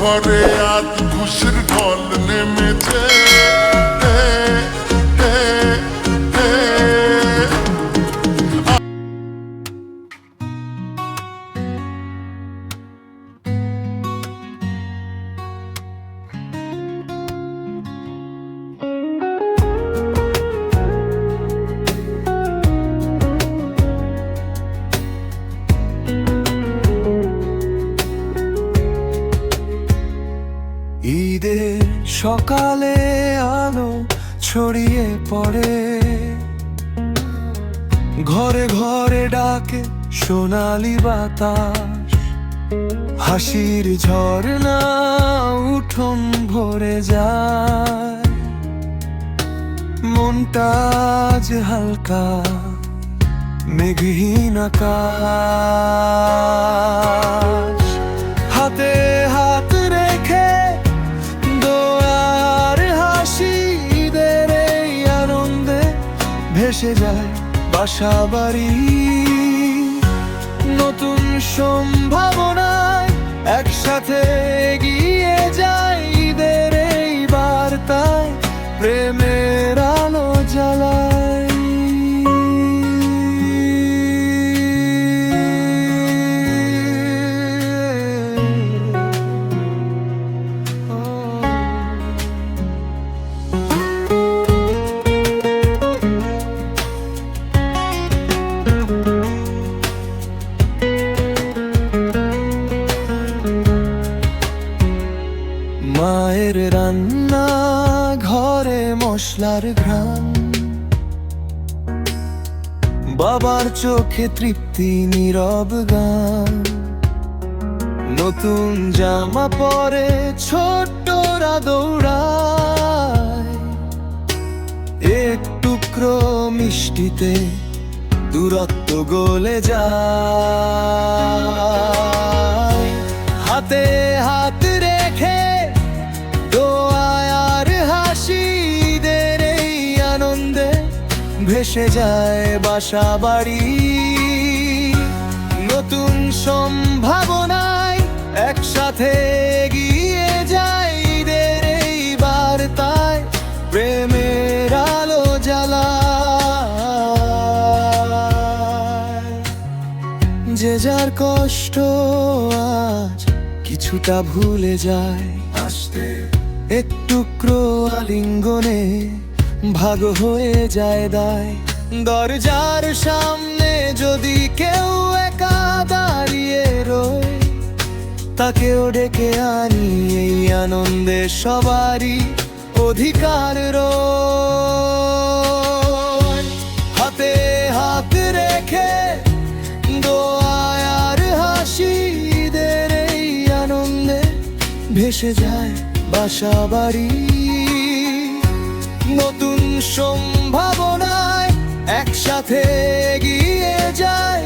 ঘরে আজ খুশির ঢল নেমেছে। ঈদের সকালে আলো ছড়িয়ে পড়ে, ঘরে ঘরে ডাকে সোনালি বাতাস, হাসির ঝর্ণা উঠোন ভরে যায়। মনটা যে হালকা মেঘহীন আকাশ, হাতে হাত রেখে দোয়ার হাসি, ঈদের এই আনন্দে ভেসে যায় বাসা বাড়ি। নতুন সম্ভাবনায় একসাথে এগিয়ে যায়, ঈদের এই বার্তায় প্রেমের আলো জ্বালায়। মায়ের রান্না ঘরে মশলার ঘ্রাণ, বাবার চোখে তৃপ্তি নীরব গান। নতুন জামা পরে ছোট্টরা দৌড়ায়, এক টুকরো মিষ্টিতে দূরত্ব গলে যায়। হাতে হাত রেখে দোয়ার হাসি, ঈদের এই আনন্দে ভেসে যায় বাসা বাড়ি। নতুন সম্ভাবনায় একসাথে এগিয়ে যায়, ঈদের এই বার্তায় প্রেমের আলো জ্বালায়। যে যার কষ্ট আজ কিছুটা ভুলে যায়, আসতে এক টুকরো আলিঙ্গনে ভাগ হয়ে যায় দায়। দরজার সামনে যদি কেউ একা দাঁড়িয়ে রয়, তাকেও ডেকে আনি এই আনন্দে সবারই অধিকার রয়। হাতে হাত রেখে দোয়ার হাসি, ঈদের এই আনন্দে ভেসে যায় বাসা বাড়ি। নতুন সম্ভাবনায় একসাথে এগিয়ে যায়,